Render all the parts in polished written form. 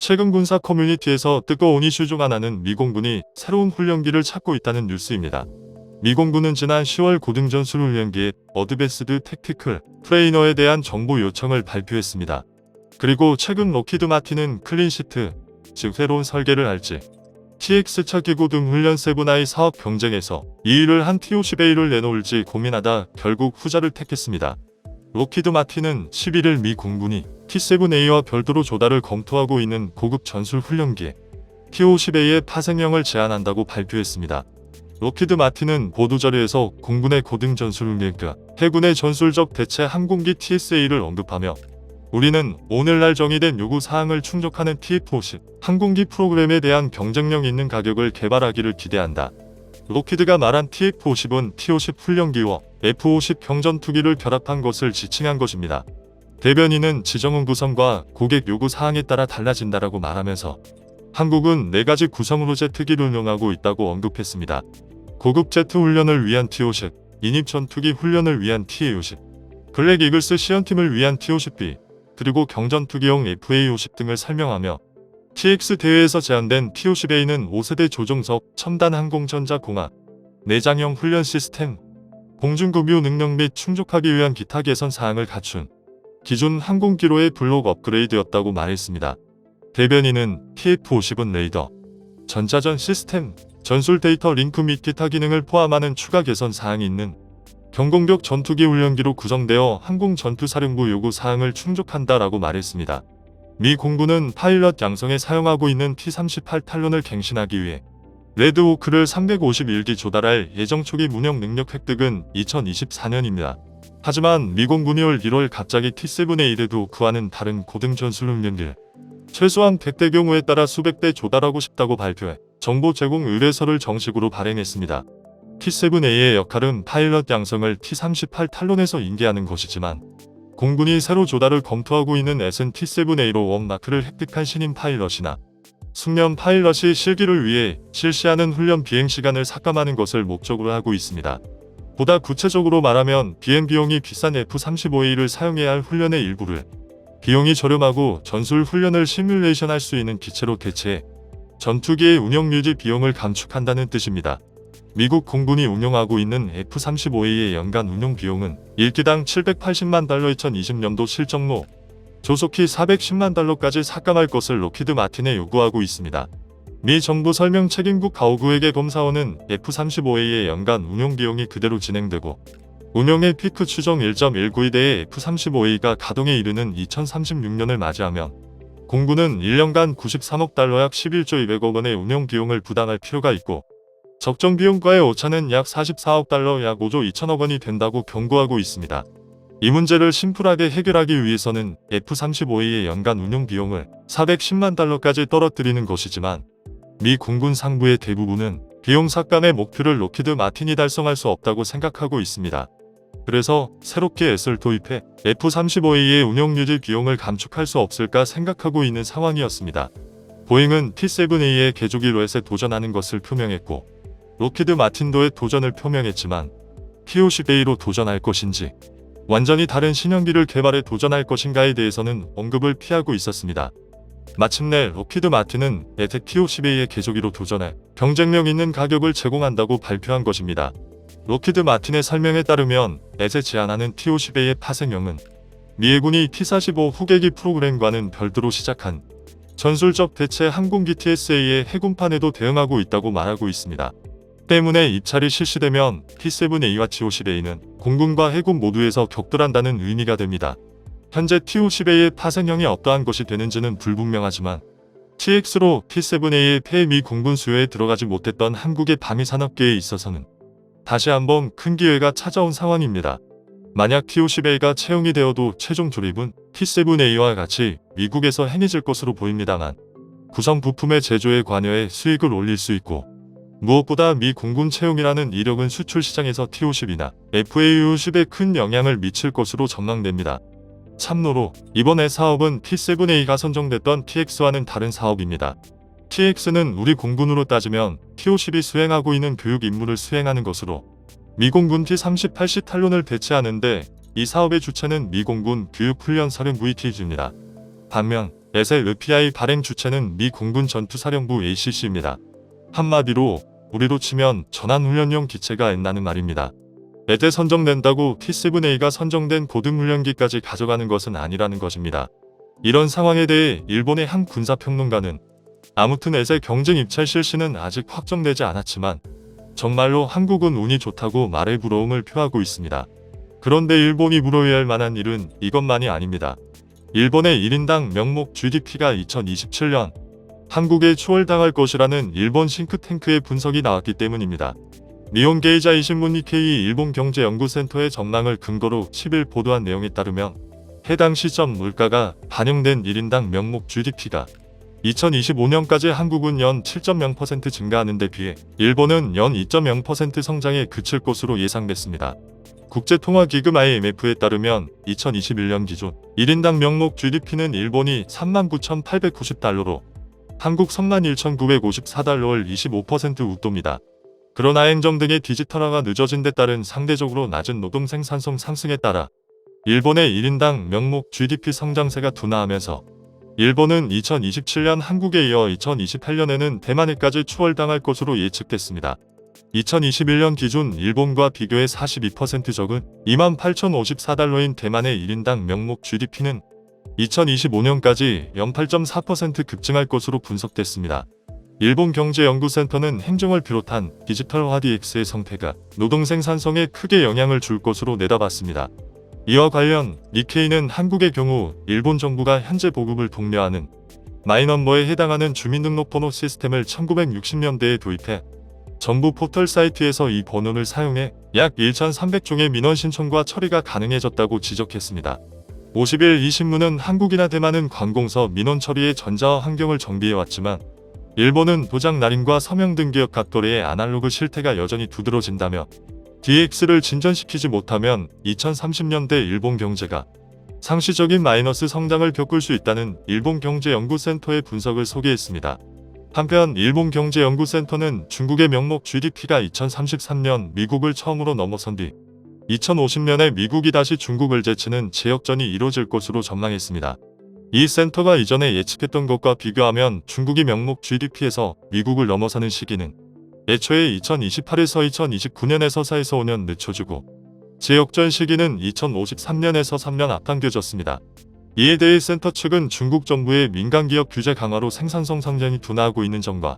최근 군사 커뮤니티에서 뜨거운 이슈 중 하나는 미 공군이 새로운 훈련기를 찾고 있다는 뉴스입니다. 미 공군은 지난 10월 고등전술 훈련기 어드밴스드 택티컬 트레이너에 대한 정보 요청을 발표했습니다. 그리고 최근 록히드 마틴은 클린시트, 즉 새로운 설계를 할지 TX 차기구 등 훈련 세분화의 사업 경쟁에서 2위를 한 T-50A를 내놓을지 고민하다 결국 후자를 택했습니다. 록히드 마틴은 11일 미 공군이 T-7A와 별도로 조달을 검토하고 있는 고급 전술 훈련기 T-50A의 파생형을 제안한다고 발표했습니다. 록히드 마틴은 보도 자료에서 공군의 고등 전술 훈련기, 해군의 전술적 대체 항공기 TSA를 언급하며 우리는 오늘날 정의된 요구 사항을 충족하는 TF-50 항공기 프로그램에 대한 경쟁력 있는 가격을 개발하기를 기대한다. 록히드가 말한 TF-50은 T-50 훈련기와 F-50 경전투기를 결합한 것을 지칭한 것입니다. 대변인은 지정은 구성과 고객 요구 사항에 따라 달라진다라고 말하면서 한국은 4가지 구성으로 제트기를 운용하고 있다고 언급했습니다. 고급 제트 훈련을 위한 T-50, 인입 전투기 훈련을 위한 TA-50, 블랙 이글스 시연팀을 위한 T-50B, 그리고 경전투기용 FA-50 등을 설명하며 TX 대회에서 제안된 T-50A는 5세대 조종석, 첨단 항공전자공학, 내장형 훈련 시스템, 공중급유 능력 및 충족하기 위한 기타 개선 사항을 갖춘 기존 항공기로의 블록 업그레이드였다고 말했습니다. 대변인은 TF-50은 레이더, 전자전 시스템, 전술 데이터 링크 및 기타 기능을 포함하는 추가 개선 사항이 있는 경공격 전투기 훈련기로 구성되어 항공전투사령부 요구 사항을 충족한다라고 말했습니다. 미 공군은 파일럿 양성에 사용하고 있는 T-38 탈론을 갱신하기 위해 레드호크를 351기 조달할 예정 초기 운영 능력 획득은 2024년입니다. 하지만 미 공군이 올 1월 갑자기 T-7A 레드호크와는 다른 고등 전술 훈련기를 최소한 100대 경우에 따라 수백 대 조달하고 싶다고 발표해 정보 제공 의뢰서를 정식으로 발행했습니다. T-7A의 역할은 파일럿 양성을 T-38 탈론에서 인계하는 것이지만 공군이 새로 조달을 검토하고 있는 SN-T-7A로 원마크를 획득한 신임 파일럿이나 숙련 파일럿이 실기를 위해 실시하는 훈련 비행 시간을 삭감하는 것을 목적으로 하고 있습니다. 보다 구체적으로 말하면 비행 비용이 비싼 F-35A를 사용해야 할 훈련의 일부를 비용이 저렴하고 전술 훈련을 시뮬레이션 할 수 있는 기체로 대체해 전투기의 운영 유지 비용을 감축한다는 뜻입니다. 미국 공군이 운용하고 있는 F-35A의 연간 운용 비용은 1기당 780만 달러 2020년도 실적로 조속히 410만 달러까지 삭감할 것을 록히드 마틴에 요구하고 있습니다. 미 정부 설명 책임국 가오구에게 검사원은 F-35A의 연간 운용 비용이 그대로 진행되고 운용의 피크 추정 1.192대의 F-35A가 가동에 이르는 2036년을 맞이하면 공군은 1년간 93억 달러 약 11조 200억 원의 운용 비용을 부담할 필요가 있고 적정 비용과의 오차는 약 44억 달러 약 5조 2천억 원이 된다고 경고하고 있습니다. 이 문제를 심플하게 해결하기 위해서는 F-35A의 연간 운용 비용을 410만 달러까지 떨어뜨리는 것이지만 미 공군 상부의 대부분은 비용 삭감의 목표를 록히드 마틴이 달성할 수 없다고 생각하고 있습니다. 그래서 새롭게 애를 도입해 F-35A의 운용 유지 비용을 감축할 수 없을까 생각하고 있는 상황이었습니다. 보잉은 T-7A의 개조기 로켓에 도전하는 것을 표명했고 록히드 마틴도의 도전을 표명했지만 T-50A로 도전할 것인지 완전히 다른 신형기를 개발해 도전할 것인가에 대해서는 언급을 피하고 있었습니다. 마침내 록히드 마틴은 에텍 T-50A의 개조기로 도전해 경쟁력 있는 가격을 제공한다고 발표한 것입니다. 록히드 마틴의 설명에 따르면 에텍이 제안하는 T-50A의 파생형은 미 해군이 T-45 후계기 프로그램과는 별도로 시작한 전술적 대체 항공기 TSA의 해군판에도 대응하고 있다고 말하고 있습니다. 때문에 입찰이 실시되면 T-7A와 T-50A는 공군과 해군 모두에서 격돌한다는 의미가 됩니다. 현재 T-50A의 파생형이 어떠한 것이 되는지는 불분명하지만 TX로 T-7A의 폐해 미 공군 수요에 들어가지 못했던 한국의 방위산업계에 있어서는 다시 한번 큰 기회가 찾아온 상황입니다. 만약 T-50A가 채용이 되어도 최종 조립은 T-7A와 같이 미국에서 행해질 것으로 보입니다만 구성 부품의 제조에 관여해 수익을 올릴 수 있고 무엇보다 미 공군 채용이라는 이력은 수출 시장에서 T-50이나 FA-50에 큰 영향을 미칠 것으로 전망됩니다. 참고로 이번의 사업은 T-7A가 선정됐던 TX와는 다른 사업입니다. TX는 우리 공군으로 따지면 T-50이 수행하고 있는 교육 임무를 수행하는 것으로 미 공군 T-38C 탈론을 대체하는데 이 사업의 주체는 미 공군 교육훈련사령부 ETG입니다. 반면 SLPI 발행 주체는 미 공군 전투사령부 ACC입니다. 한마디로 우리로 치면 전환훈련용 기체가 있다는 말입니다. 애대 선정된다고 T-7A가 선정된 고등훈련기까지 가져가는 것은 아니라는 것입니다. 이런 상황에 대해 일본의 한 군사평론가는 아무튼 애세 경쟁 입찰 실시는 아직 확정되지 않았지만 정말로 한국은 운이 좋다고 말해 부러움을 표하고 있습니다. 그런데 일본이 부러워야 할 만한 일은 이것만이 아닙니다. 일본의 1인당 명목 GDP가 2027년 한국에 추월당할 것이라는 일본 싱크탱크의 분석이 나왔기 때문입니다. 니혼 게이자이 신문 니케이 일본경제연구센터의 전망을 근거로 10일 보도한 내용에 따르면 해당 시점 물가가 반영된 1인당 명목 GDP가 2025년까지 한국은 연 7.0% 증가하는 데 비해 일본은 연 2.0% 성장에 그칠 것으로 예상됐습니다. 국제통화기금 IMF에 따르면 2021년 기준 1인당 명목 GDP는 일본이 39,890달러로 한국 31,954달러를 25% 웃돕니다. 그러나 행정 등의 디지털화가 늦어진 데 따른 상대적으로 낮은 노동 생산성 상승에 따라 일본의 1인당 명목 GDP 성장세가 둔화하면서 일본은 2027년 한국에 이어 2028년에는 대만에까지 추월당할 것으로 예측됐습니다. 2021년 기준 일본과 비교해 42% 적은 28,054달러인 대만의 1인당 명목 GDP는 2025년까지 연 8.4% 급증할 것으로 분석됐습니다. 일본경제연구센터는 행정을 비롯한 디지털화 DX의 성패가 노동 생산성에 크게 영향을 줄 것으로 내다봤습니다. 이와 관련 니케이는 한국의 경우 일본 정부가 현재 보급을 독려하는 마이넘버에 해당하는 주민등록번호 시스템을 1960년대에 도입해 정부 포털 사이트에서 이 번호를 사용해 약 1,300종의 민원 신청과 처리가 가능해졌다고 지적했습니다. 50일 이 신문은 한국이나 대만은 관공서 민원 처리의 전자화 환경을 정비해왔지만 일본은 도장 날인과 서명 등 기업 각도래의 아날로그 실태가 여전히 두드러진다며 DX를 진전시키지 못하면 2030년대 일본 경제가 상시적인 마이너스 성장을 겪을 수 있다는 일본경제연구센터의 분석을 소개했습니다. 한편 일본경제연구센터는 중국의 명목 GDP가 2033년 미국을 처음으로 넘어선 뒤 2050년에 미국이 다시 중국을 제치는 제역전이 이뤄질 것으로 전망했습니다. 이 센터가 이전에 예측했던 것과 비교하면 중국이 명목 GDP에서 미국을 넘어서는 시기는 애초에 2028에서 2029년에서 4에서 5년 늦춰지고 제역전 시기는 2053년에서 3년 앞당겨졌습니다. 이에 대해 센터 측은 중국 정부의 민간기업 규제 강화로 생산성 상장이 둔화하고 있는 점과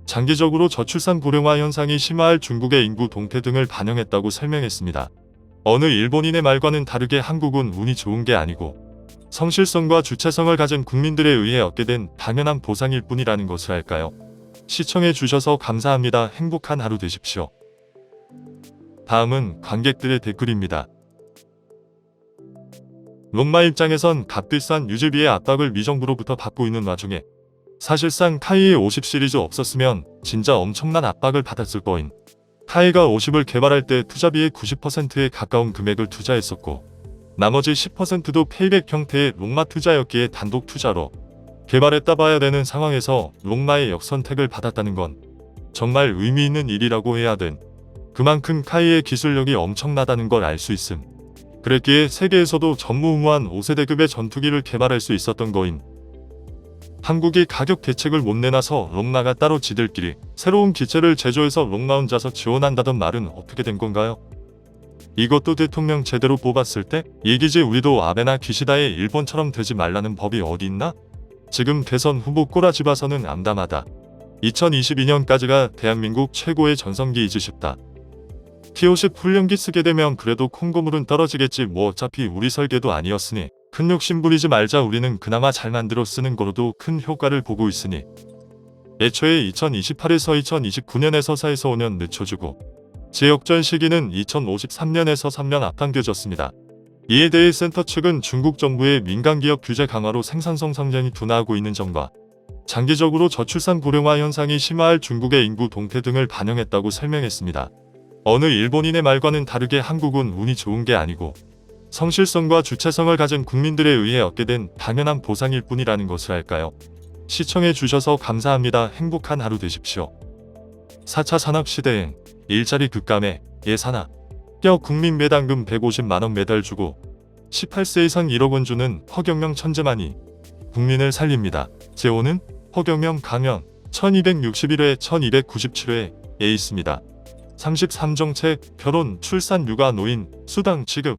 장기적으로 저출산 고령화 현상이 심화할 중국의 인구 동태 등을 반영했다고 설명했습니다. 어느 일본인의 말과는 다르게 한국은 운이 좋은 게 아니고 성실성과 주체성을 가진 국민들에 의해 얻게 된 당연한 보상일 뿐이라는 것을 알까요? 시청해 주셔서 감사합니다. 행복한 하루 되십시오. 다음은 관객들의 댓글입니다. 롱마 입장에선 값비싼 유지비의 압박을 미정부로부터 받고 있는 와중에 사실상 카이에 50 시리즈 없었으면 진짜 엄청난 압박을 받았을 거인. 카이가 50을 개발할 때 투자비의 90%에 가까운 금액을 투자했었고 나머지 10%도 페이백 형태의 롱마 투자였기에 단독 투자로 개발했다 봐야 되는 상황에서 롱마의 역선택을 받았다는 건 정말 의미 있는 일이라고 해야 된. 그만큼 카이의 기술력이 엄청나다는 걸 알 수 있음. 그랬기에 세계에서도 전무후무한 5세대급의 전투기를 개발할 수 있었던 거임. 한국이 가격 대책을 못 내놔서 롱마가 따로 지들끼리 새로운 기체를 제조해서 롱마 혼자서 지원한다던 말은 어떻게 된 건가요? 이것도 대통령 제대로 뽑았을 때 얘기지. 우리도 아베나 기시다의 일본처럼 되지 말라는 법이 어디 있나? 지금 대선 후보 꼬라지 봐서는 암담하다. 2022년까지가 대한민국 최고의 전성기이지 싶다. T-50 훈련기 쓰게 되면 그래도 콩고물은 떨어지겠지. 뭐 어차피 우리 설계도 아니었으니 큰 욕심 부리지 말자. 우리는 그나마 잘 만들어 쓰는 거로도 큰 효과를 보고 있으니. 애초에 2028에서 2029년에서 4에서 5년 늦춰주고 제역전 시기는 2053년에서 3년 앞당겨졌습니다. 이에 대해 센터 측은 중국 정부의 민간기업 규제 강화로 생산성 상장이 둔화하고 있는 점과 장기적으로 저출산 고령화 현상이 심화할 중국의 인구 동태 등을 반영했다고 설명했습니다. 어느 일본인의 말과는 다르게 한국은 운이 좋은 게 아니고 성실성과 주체성을 가진 국민들에 의해 얻게 된 당연한 보상일 뿐이라는 것을 알까요? 시청해 주셔서 감사합니다. 행복한 하루 되십시오. 4차 산업시대엔 일자리 급감에 예산아 껴 국민 배당금 150만원 매달 주고 18세 이상 1억원 주는 허경영 천재만이 국민을 살립니다. 제5는 허경영 강연 1261회 1297회에 있습니다. 33정책, 결혼, 출산, 육아, 노인, 수당, 지급,